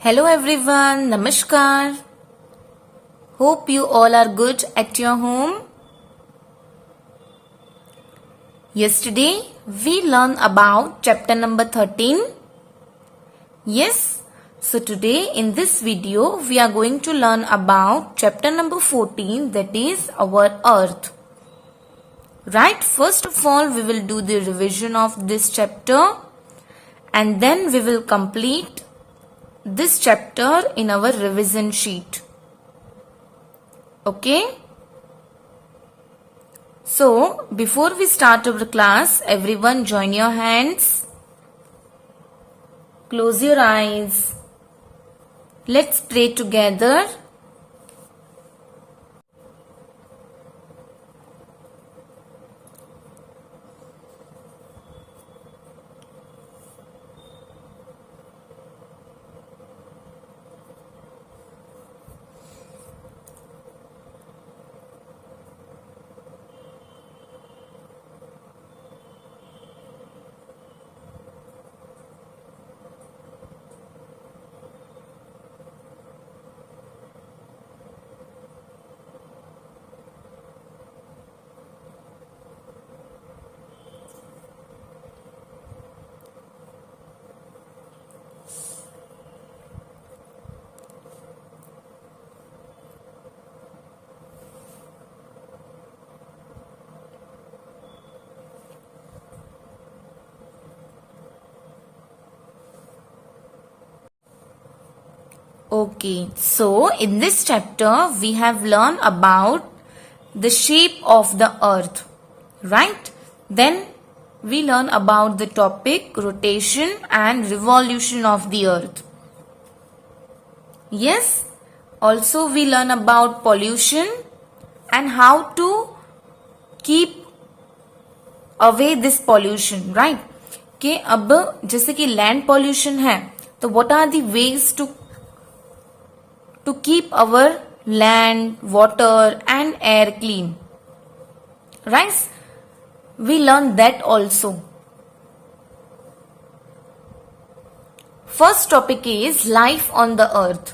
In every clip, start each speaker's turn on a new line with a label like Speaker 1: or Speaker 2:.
Speaker 1: Hello everyone, Namaskar. Hope you all are good at your home. Yesterday we learned about chapter number 13. Yes, so today in this video we are going to learn about chapter number 14, that is our earth. Right, first of all we will do the revision of this chapter and then we will complete this chapter in our revision sheet. Okay? So, before we start our class, everyone join your hands. Close your eyes. Let's pray together. Okay, so in this chapter we have learned about the shape of the earth, right? Then we learn about the topic rotation and revolution of the earth. Yes, also we learn about pollution and how to keep away this pollution, right? कि अब जैसे कि land pollution है तो what are the ways to keep our land, water and air clean. Right? We learn that also. First topic is life on the earth.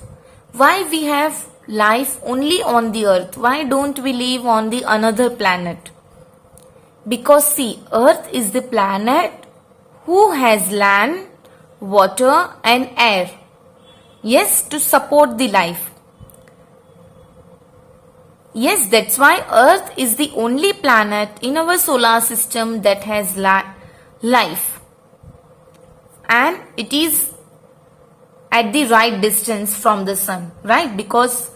Speaker 1: Why we have life only on the earth? Why don't we live on the another planet? Because see, earth is the planet who has land, water and air. Yes, to support the life. Yes, that's why Earth is the only planet in our solar system that has life. And it is at the right distance from the sun, right? Because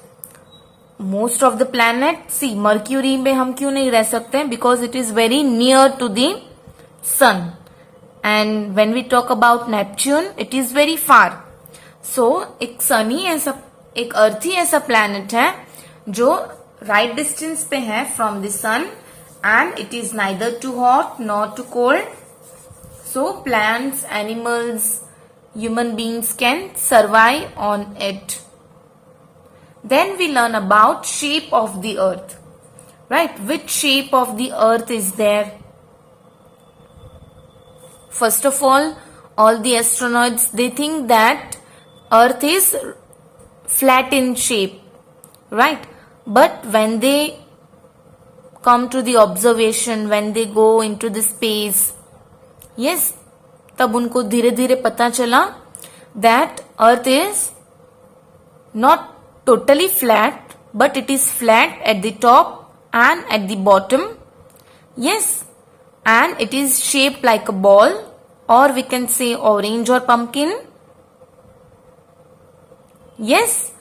Speaker 1: most of the planet, see, Mercury में हम क्यों नहीं रह सकते हैं? Because it is very near to the sun. And when we talk about Neptune, it is very far. So, एक सनी ऐसा एक अर्थी ऐसा प्लैनेट है जो राइट डिस्टेंस पे है from the sun and it is neither too hot not too cold. So plants, animals, human beings can survive on it. Then we learn about shape of the earth. Right, which shape of the earth is there? First of all the astronauts, they think that Earth is flat in shape, right? But when they come to the observation, when they go into the space, yes, तब उनको धीरे धीरे पता चला that Earth is not totally flat, but it is flat at the top and at the bottom. Yes, and it is shaped like a ball, or we can say orange or pumpkin. Yes.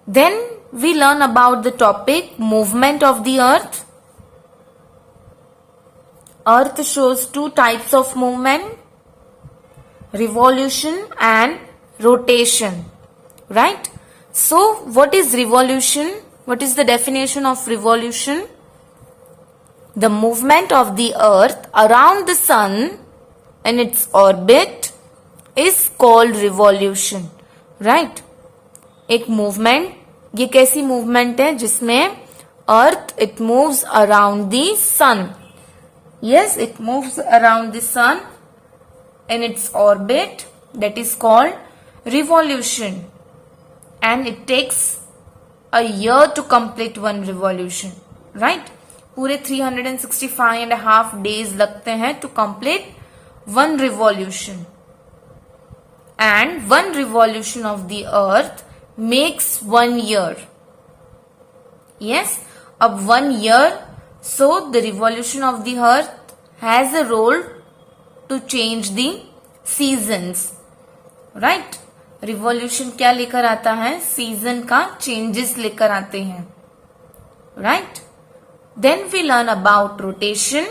Speaker 1: Then we learn about the topic movement of the earth. Earth shows two types of movement, revolution and rotation, right? So what is revolution? What is the definition of revolution? The movement of the earth around the sun in its orbit is called revolution, right? एक movement, ये कैसी movement है जिसमें earth it moves around the sun. Yes, it moves around the sun in its orbit, that is called revolution, and it takes a year to complete one revolution, right? पूरे 365.5 days लगते हैं to complete one revolution, and one revolution of the earth makes 1 year. Yes, अब 1 year, so the revolution of the earth has a role to change the seasons, right? Revolution क्या लेकर आता है? Season का changes लेकर आते हैं, right? Then we learn about rotation.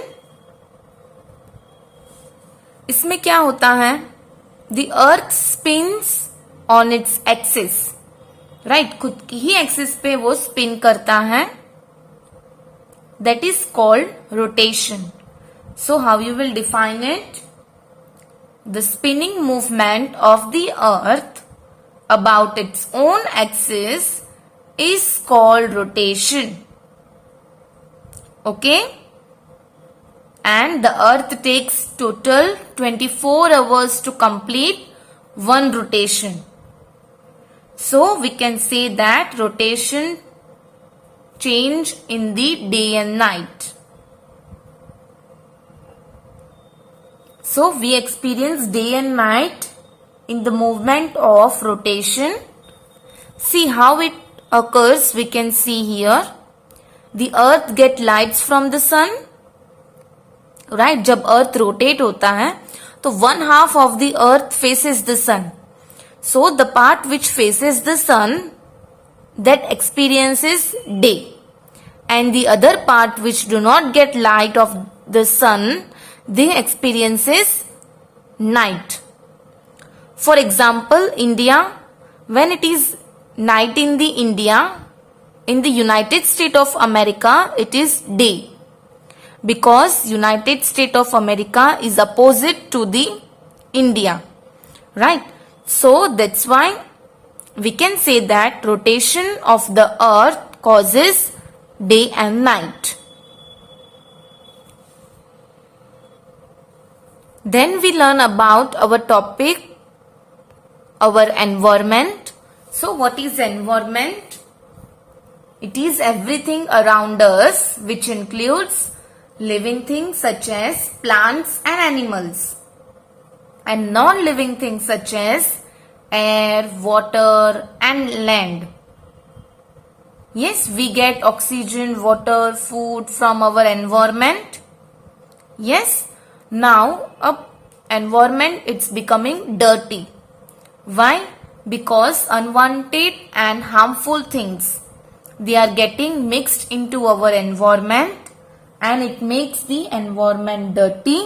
Speaker 1: इसमें क्या होता है? The earth spins on its axis, right? खुद की ही एक्सिस पे वो स्पिन करता है. That is called rotation. So how you will define it? The spinning movement of the earth about its own axis is called rotation. Okay? And the earth takes total 24 hours to complete one rotation. So we can say that rotation change in the day and night. So we experience day and night in the movement of rotation. See how it occurs. We can see here. The earth get lights from the sun. Right? जब earth rotate होता है तो 1/2 of the earth faces the sun. So the part which faces the sun, that experiences day. And the other part which do not get light of the sun, they experiences night. For example, India, when it is night in the India, in the United States of America, it is day, because United States of America is opposite to the India, right? So that's why we can say that rotation of the earth causes day and night. Then we learn about our topic, our environment. So what is environment? It is everything around us which includes living things such as plants and animals, and non-living things such as air, water and land. Yes, we get oxygen, water, food from our environment. Yes. Now, environment, it's becoming dirty. Why? Because unwanted and harmful things, they are getting mixed into our environment, and it makes the environment dirty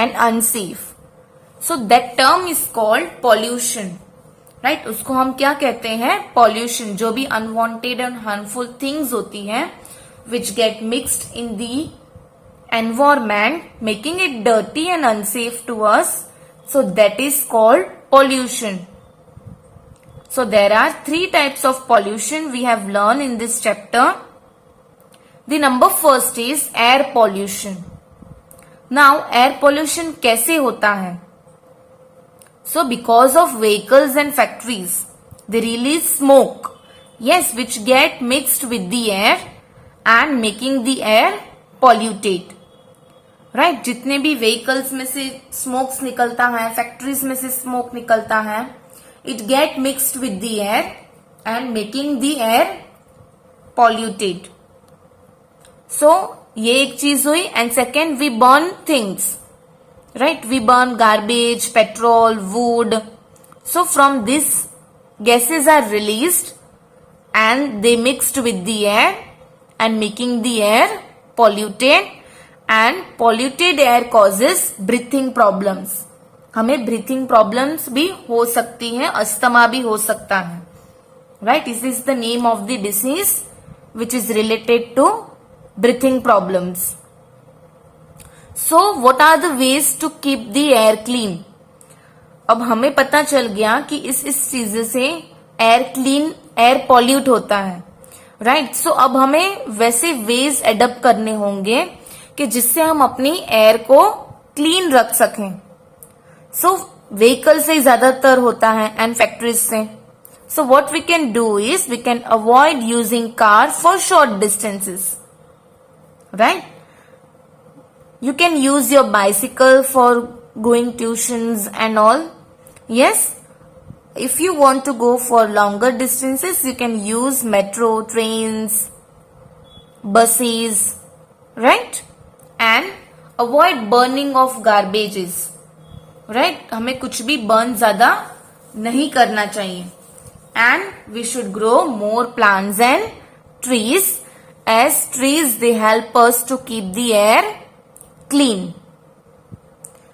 Speaker 1: and unsafe. So that term is called pollution, right? उसको हम क्या कहते हैं? Pollution. जो भी unwanted and harmful things होती हैं, which get mixed in the environment, making it dirty and unsafe to us, so that is called pollution. So there are 3 types of pollution we have learned in this chapter. The number first is air pollution. Now air pollution कैसे होता है? So because of vehicles and factories, they release smoke, yes, which get mixed with the air and making the air polluted. Right जितने भी vehicles में से smokes निकलता है, factories में से स्मोक निकलता है, it get mixed with the air and making the air polluted. So ये एक चीज हुई. And second, we burn things, right? We burn garbage, petrol, wood. So from this gases are released and they mixed with the air and making the air polluted. And polluted air causes breathing problems. हमें breathing problems भी हो सकती हैं, asthma भी हो सकता है, right? This is the name of the disease which is related to breathing problems. So what are the ways to keep the air clean? अब हमें पता चल गया कि इस चीज से एयर क्लीन, एयर पॉल्यूट होता है, राइट? सो अब हमें वैसे वेज एडप्ट करने होंगे कि जिससे हम अपनी एयर को क्लीन रख सकें, सो व्हीकल से ज्यादातर होता है एंड फैक्ट्रीज से. So what we can do is we can avoid using car for short distances, right? You can use your bicycle for going tuitions and all. Yes, if you want to go for longer distances, you can use metro, trains, buses, right? And avoid burning of garbages, right? हमें कुछ भी burn ज्यादा नहीं करना चाहिए. And we should grow more plants and trees, as trees they help us to keep the air clean.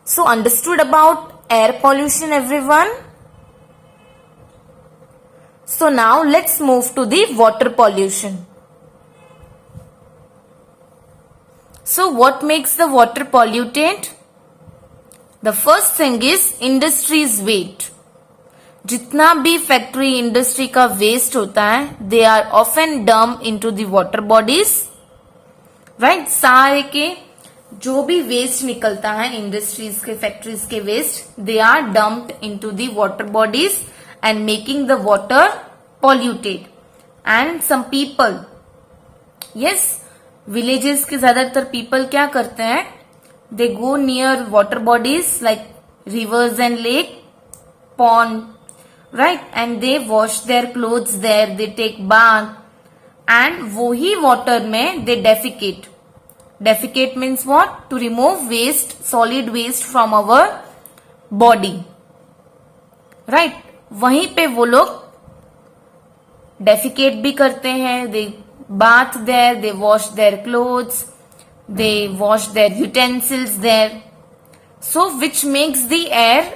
Speaker 1: So understood about air pollution, everyone? So now let's move to the water pollution. So what makes the water polluted? The first thing is industry's waste. जितना भी factory industry का waste होता है they are often dump into the water bodies, right. सारे के जो भी waste निकलता है इंडस्ट्रीज के फैक्ट्रीज के waste they are dumped into the water bodies and making the water polluted. And some people, yes, villages के ज्यादातर पीपल क्या करते हैं, they go near water bodies like rivers and lake, pond, right, and they wash their clothes there, they take bath, and वो ही water में they defecate. Defecate means what? To remove waste, solid waste from our body, right? वहीं पे वो लोग defecate भी करते हैं, they bath there, they wash their clothes, they wash their utensils there. So which makes the air,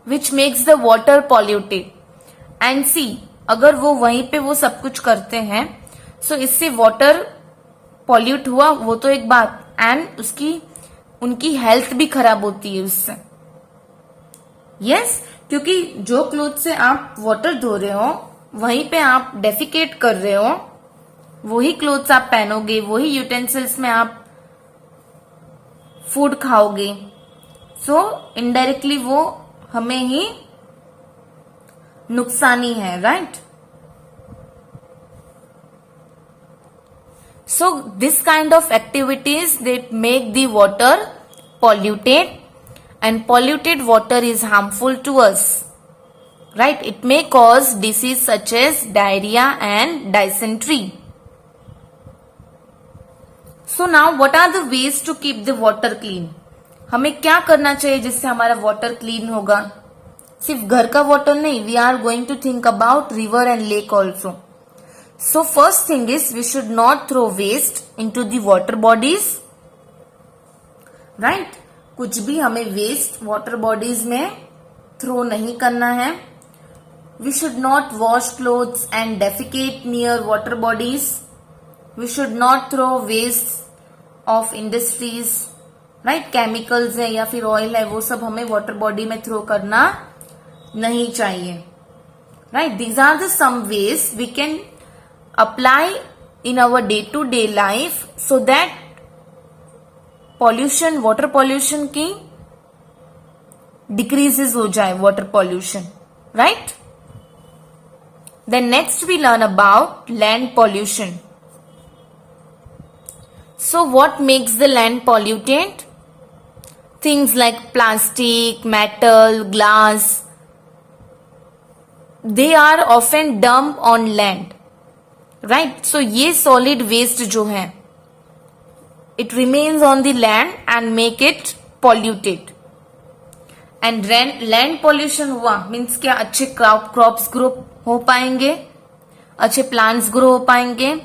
Speaker 1: which makes the water polluted. And see, अगर वो वहीं पे वो सब कुछ करते हैं सो इससे वाटर पॉल्यूट हुआ वो तो एक बात, एंड उसकी उनकी हेल्थ भी खराब होती है उससे. यस, क्योंकि जो क्लोथ से आप वाटर धो रहे हो वहीं पे आप डेफिकेट कर रहे हो, वही क्लोथ्स आप पहनोगे, वही यूटेंसिल्स में आप फूड खाओगे. सो इनडायरेक्टली वो हमें ही नुकसानी है, right. So this kind of activities that make the water polluted, and polluted water is harmful to us, right? It may cause disease such as diarrhea and dysentery. So now what are the ways to keep the water clean? हमें क्या करना चाहिए जिससे हमारा water clean होगा? सिर्फ घर का वाटर नहीं, we are going to think about river and lake also. So first thing is we should not throw waste into the water bodies, right. कुछ भी हमें वेस्ट वाटर बॉडीज में थ्रो नहीं करना है. We should not wash clothes and defecate near water bodies. We should not throw waste of industries, right. Chemicals है या फिर ऑयल है वो सब हमें वाटर बॉडी में थ्रो करना नहीं चाहिए, right. These are the some ways we can apply in our day to day life so that pollution, water pollution की डिक्रीजेस हो जाए, water pollution, right. Then next we learn about land pollution. So what makes the land polluted? Things like plastic, metal, glass, they are often dumped on land, right? So ये solid waste जो है it remains on the land and make it polluted. And land pollution हुआ means क्या? अच्छे crops grow हो पाएंगे, अच्छे plants grow हो पाएंगे,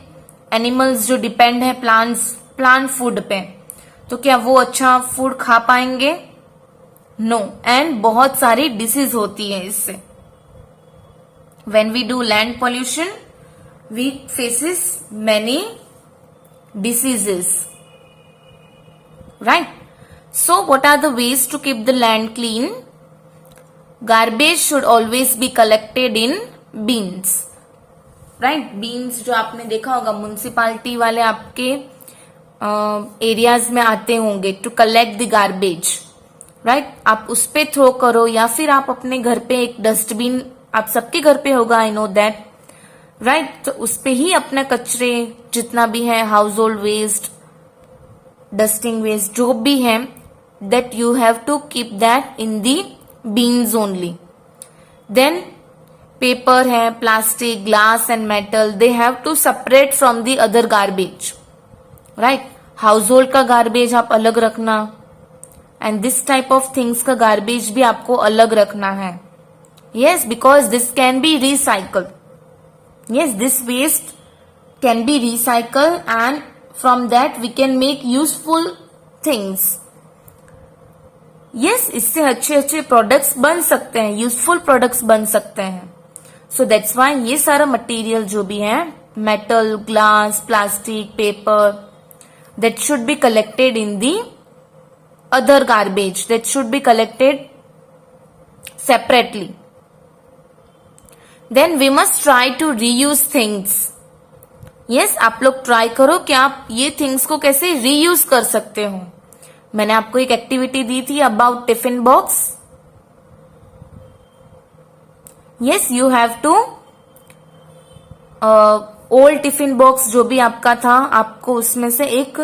Speaker 1: animals जो depend है plant food पे, तो क्या वो अच्छा फूड खा पाएंगे? नो. एंड बहुत सारी डिसीज होती है इससे. When we do land pollution we faces many diseases, right. So what are the ways to keep the land clean? Garbage should always be collected in bins, right. Bins जो आपने देखा होगा municipality वाले आपके areas में आते होंगे to collect the garbage, right आप उस पे थ्रो करो, या फिर आप अपने घर पे एक डस्टबिन, आप सबके घर पे होगा, आई नो दैट, राइट, तो उस पे ही अपने कचरे जितना भी है, household waste, dusting waste, जो भी है, that you have to keep that in the bins only. Then paper है, plastic, glass and metal, they have to separate from the other garbage, right? Household का garbage आप अलग रखना, and this type of things का garbage भी आपको अलग रखना है. Yes, because this can be recycled. Yes, this waste can be recycled and from that we can make useful things. Yes, इससे अच्छे अच्छे प्रोडक्ट्स बन सकते हैं, यूजफुल प्रोडक्ट्स बन सकते हैं. सो दैट्स वाई ये सारा मटेरियल जो भी है, metal, glass, plastic, paper, that should be collected in the other garbage, that should be collected separately. Then we must try to reuse things. Yes, आप लोग ट्राई करो कि आप ये थिंग्स को कैसे रीयूज कर सकते हो. मैंने आपको एक एक्टिविटी दी थी about tiffin box. Yes, you have to old tiffin box जो भी आपका था, आपको उसमें से एक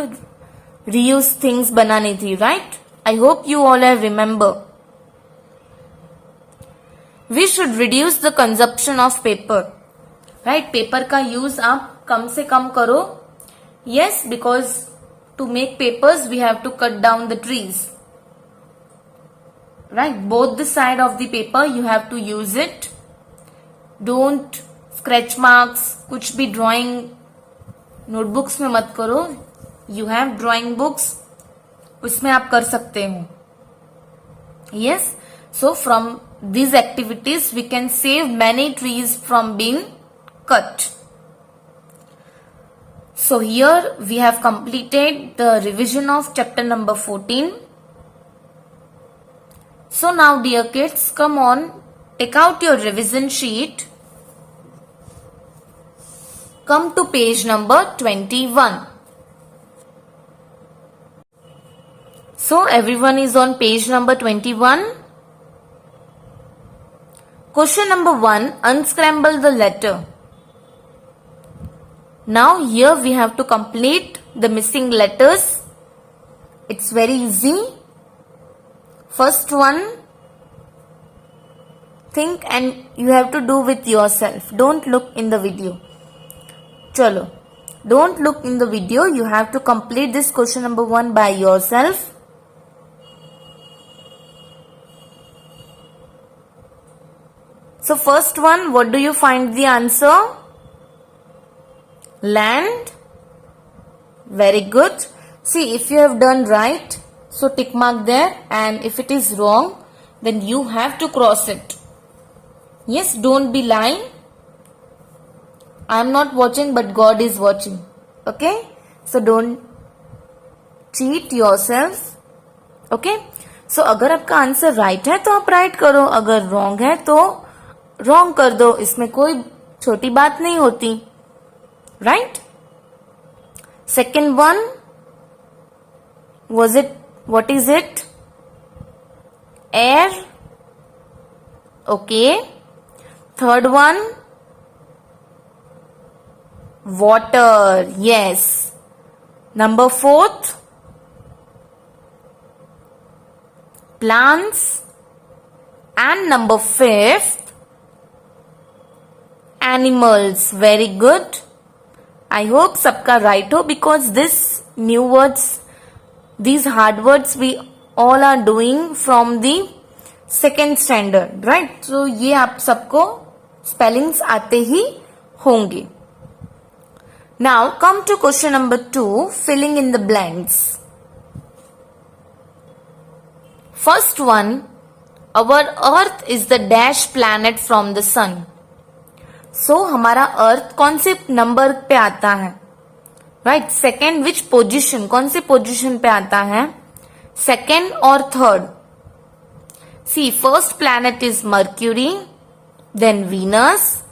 Speaker 1: रीयूज थिंग्स बनानी थी, right? I hope you all have remember. We should reduce the consumption of paper, right? Paper का यूज आप कम से कम करो. Yes, because to make papers we have to cut down the trees, right? Both the side of the paper you have to use it. Don't scratch marks, कुछ भी drawing notebooks में मत करो. You have drawing books, उसमें आप कर सकते हो. Yes, so from these activities we can save many trees from being cut. So here we have completed the revision of chapter number 14. So now dear kids, come on, take out your revision sheet. Come to page number 21. So everyone is on page number 21. Question number 1, unscramble the letter. Now here we have to complete the missing letters. It's very easy. First one, think and you have to do with yourself. Don't look in the video. Chalo. Don't look in the video. You have to complete this question number 1 by yourself. So first one, what do you find the answer? Land. Very good. See, if you have done right, so tick mark there, and if it is wrong, then you have to cross it. Yes, don't be lying. I am not watching, but God is watching. Okay, so don't cheat yourself. Okay, so अगर आपका answer right है तो आप right करो, अगर wrong है तो wrong कर दो. इसमें कोई छोटी बात नहीं होती, right? Second one, was it, what is it? Air. Okay. Third one, water. Yes. Number 4th, plants. And number 5th, animals. Very good. I hope सबका right हो, because this new words, these hard words we all are doing from the second standard, right? So ये आप सबको spellings आते ही होंगे. Now come to question number 2, filling in the blanks. First one, our earth is the dash planet from the sun. सो हमारा अर्थ कौन से number पे आता है, राइट? सेकेंड, विच पोजीशन, कौन से पोजीशन पे आता है, सेकेंड और third? See, first planet is Mercury, then Venus.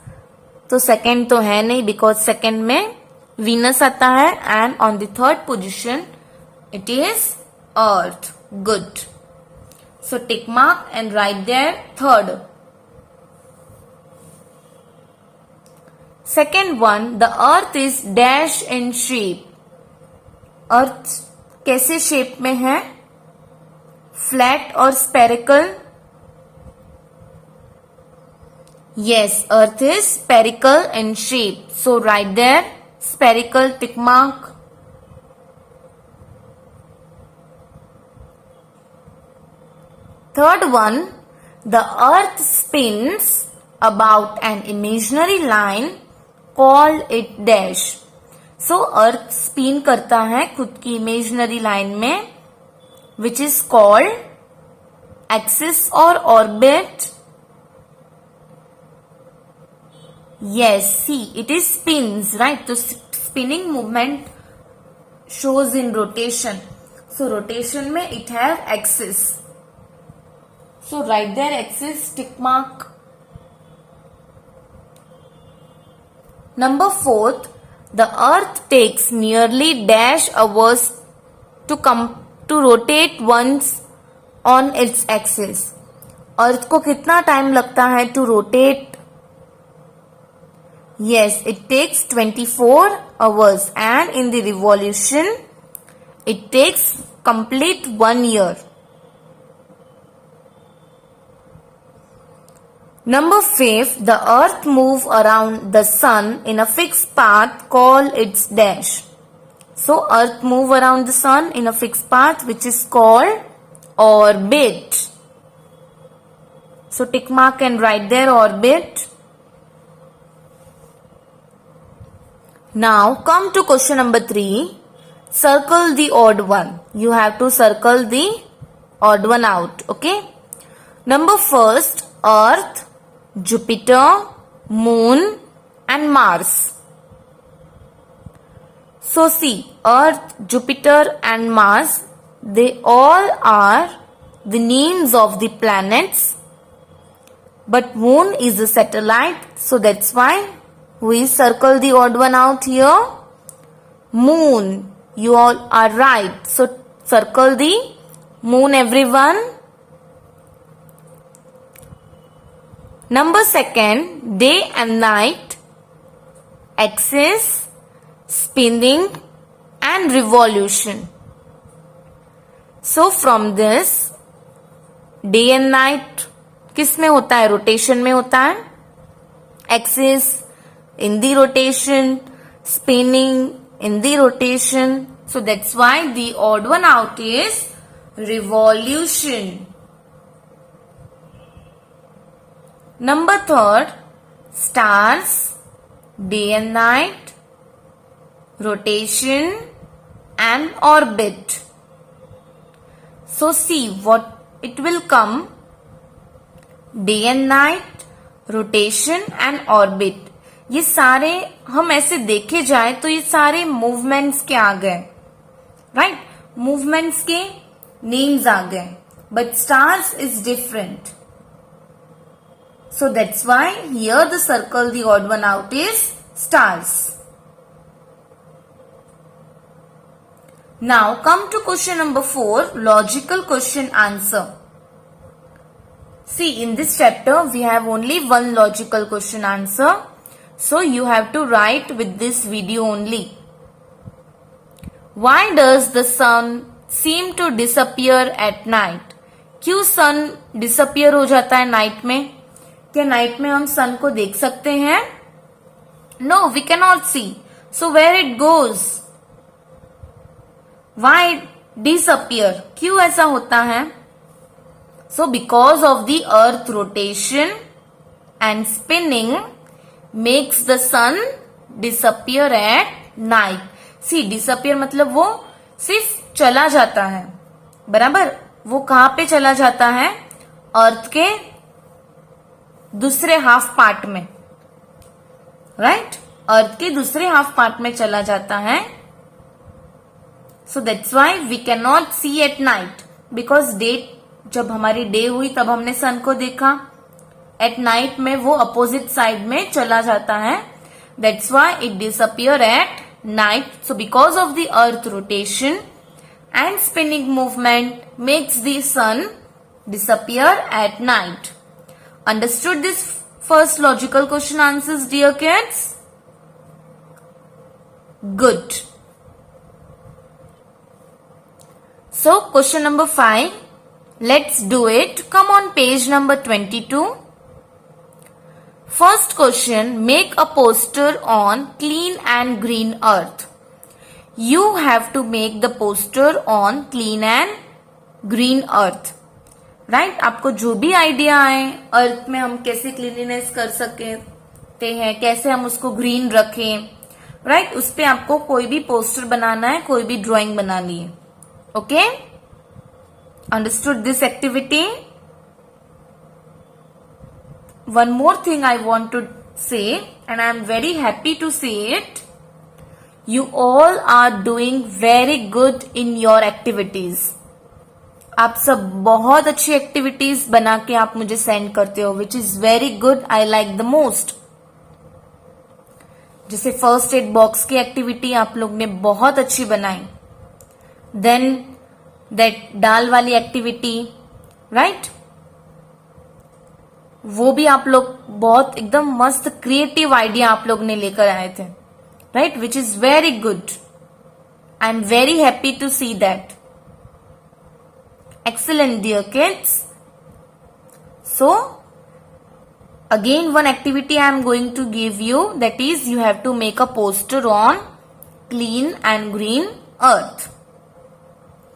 Speaker 1: तो सेकेंड तो है नहीं, बिकॉज सेकेंड में वीनस आता है, and on the third position it is Earth. Good. So tick mark and write there third. Second one, the earth is dash in shape. अर्थ कैसे shape में है? फ्लैट और spherical? Yes, earth is spherical in shape. So write there spherical tick mark. Third one, the earth spins about an imaginary line, call it dash. So earth spin करता है खुद की imaginary line में, which is called axis और orbit. Yes, see it is spins, right. तो spinning movement shows in rotation. So rotation में it have axis. So right there axis tick mark. Number 4, the earth takes nearly dash hours to rotate once on its axis. Earth को कितना time लगता है to rotate? Yes, it takes 24 hours and in the revolution it takes complete 1 year. Number 5, the earth move around the sun in a fixed path, call its dash. So earth move around the sun in a fixed path which is called orbit. So tick mark and write there orbit. Now come to question number 3. Circle the odd one. You have to circle the odd one out. Okay. Number first, earth, Jupiter, Moon and Mars. So see, Earth, Jupiter and Mars, they all are the names of the planets. But Moon is a satellite, so that's why we circle the odd one out here. Moon, you all are right. So circle the Moon, everyone. Number 2, day and night, axis, spinning and revolution. So from this, day and night किस में होता है? Rotation में होता है. Axis in the rotation, spinning in the rotation. So that's why the odd one out is revolution. Number 3, stars, day and night, rotation and orbit. So see what it will come. Day and night, rotation and orbit. ये सारे हम ऐसे देखे जाए तो ये सारे movements के आ गए, राइट. मूवमेंट्स के नेम्स आ गए, but stars is different. So that's why here the circle, the odd one out is stars. Now come to question number 4, logical question answer. See, in this chapter we have only one logical question answer. So you have to write with this video only. Why does the sun seem to disappear at night? क्यों sun disappear हो जाता है night में? क्या night में हम सन को देख सकते हैं? No, we can not see. So where it goes? Why disappear? क्यों ऐसा होता है? So because of the Earth rotation and spinning makes the sun disappear at night. See, disappear मतलब वो सिर्फ चला जाता है, बराबर. वो कहां पे चला जाता है? अर्थ के दूसरे हाफ पार्ट में, राइट. अर्थ के दूसरे हाफ पार्ट में चला जाता है. So that's why we can not see at night, because day, जब हमारी डे हुई तब हमने सन को देखा. एट नाइट में वो अपोजिट साइड में चला जाता है. That's why it disappear at night. So because of the earth rotation and spinning movement makes the sun disappear at night. Understood this first logical question answers, dear kids? Good. So question number 5. Let's do it. Come on page number 22. First question, make a poster on clean and green earth. You have to make the poster on clean and green earth. Right आपको जो भी idea आए अर्थ में हम कैसे cleanliness कर सकते हैं, कैसे हम उसको ग्रीन रखें, राइट उस पे आपको कोई भी पोस्टर बनाना है, कोई भी ड्राइंग बनानी है. Okay, understood this activity. One more thing I want to say and I am very happy to say it. You all are doing very good in your activities. आप सब बहुत अच्छी एक्टिविटीज बना के आप मुझे सेंड करते हो, which is very good. I like the most. जैसे फर्स्ट एड बॉक्स की एक्टिविटी आप लोग ने बहुत अच्छी बनाई. देन दैट दाल वाली एक्टिविटी, राइट वो भी आप लोग बहुत एकदम मस्त क्रिएटिव आइडिया आप लोग ने लेकर आए थे, right, which is very good. I am very happy to see that. Excellent, dear kids. So again one activity I am going to give you, that is you have to make a poster on clean and green earth.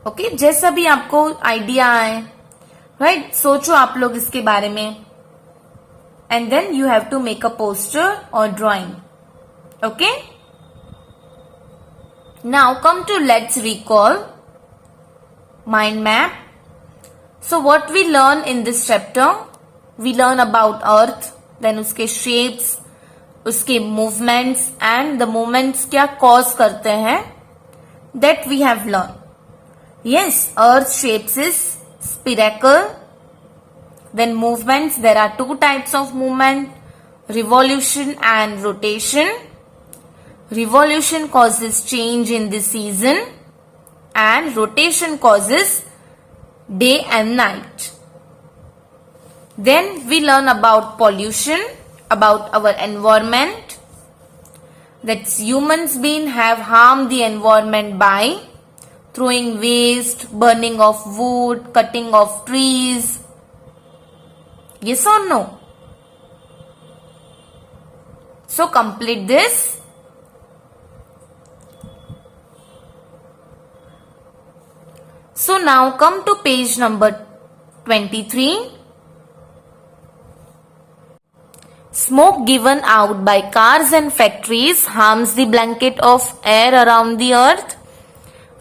Speaker 1: Okay, जैसा भी आपको idea आए, right, सोचो आप लोग इसके बारे में, and then you have to make a poster or drawing. Okay. Now come to let's recall mind map. So what we learn in this chapter, we learn about earth, then उसके shapes, उसके movements and the movements क्या cause करते हैं, that we have learned. Yes, earth shapes is spherical. Then movements, there are two types of movement, revolution and rotation. Revolution causes change in the season and rotation causes day and night. Then we learn about pollution, about our environment. That's humans being have harmed the environment by throwing waste, burning of wood, cutting of trees. Yes or no? So complete this. So now come to page number 23. Smoke given out by cars and factories harms the blanket of air around the earth.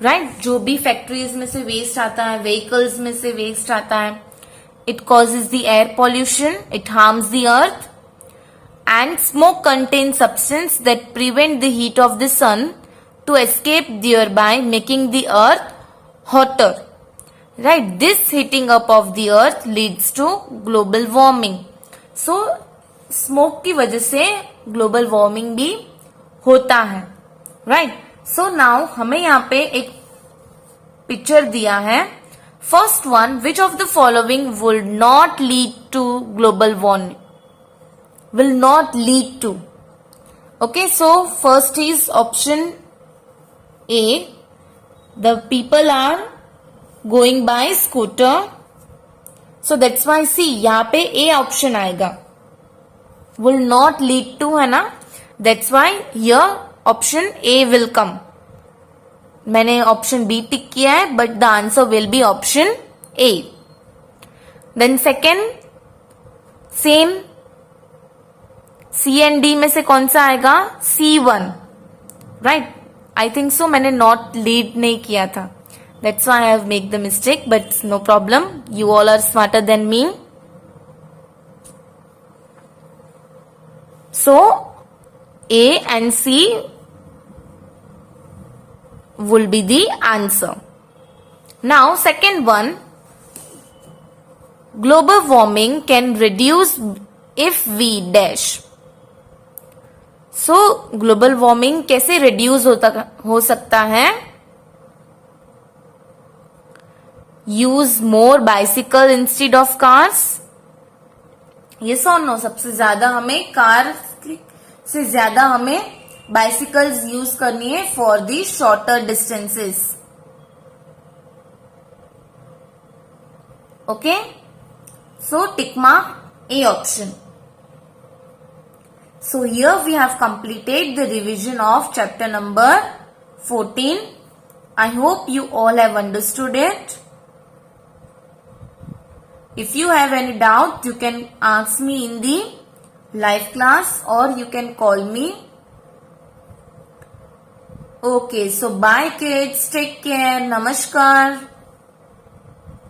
Speaker 1: Right? जो भी factories में से waste आता है, vehicles में से waste आता है, it causes the air pollution, it harms the earth. And smoke contains substance that prevent the heat of the sun to escape thereby making the earth hotter. Right, this heating up of the earth leads to global warming. So smoke की वजह से global warming भी होता है. Right, so now हमें यहाँ पे एक पिक्चर दिया है. First one, which of the following would not lead to global warming? Will not lead to. Okay, so first is option A. The people are going by scooter. So that's why see यहाँ पे A option आएगा. Will not lead to है ना. That's why here option A will come. मैंने option B टिक किया है, but the answer will be option A. Then second, same C and D में से कौन सा आएगा? C1. Right? I think so. मैंने not lead नहीं किया था. That's why I have made the mistake, but no problem. You all are smarter than me. So A and C will be the answer. Now second one, global warming can reduce if we dash. So global warming कैसे reduce हो सकता है? use more bicycle instead of cars? Yes or no? सबसे ज्यादा हमें car से ज्यादा हमें बाइसिकल्स यूज करनी है for the shorter distances. Okay, so tick mark A option. So here we have completed the revision of chapter number 14. I hope you all have understood it. If you have any doubt, you can ask me in the live class or you can call me. Okay, so bye kids, take care, namaskar.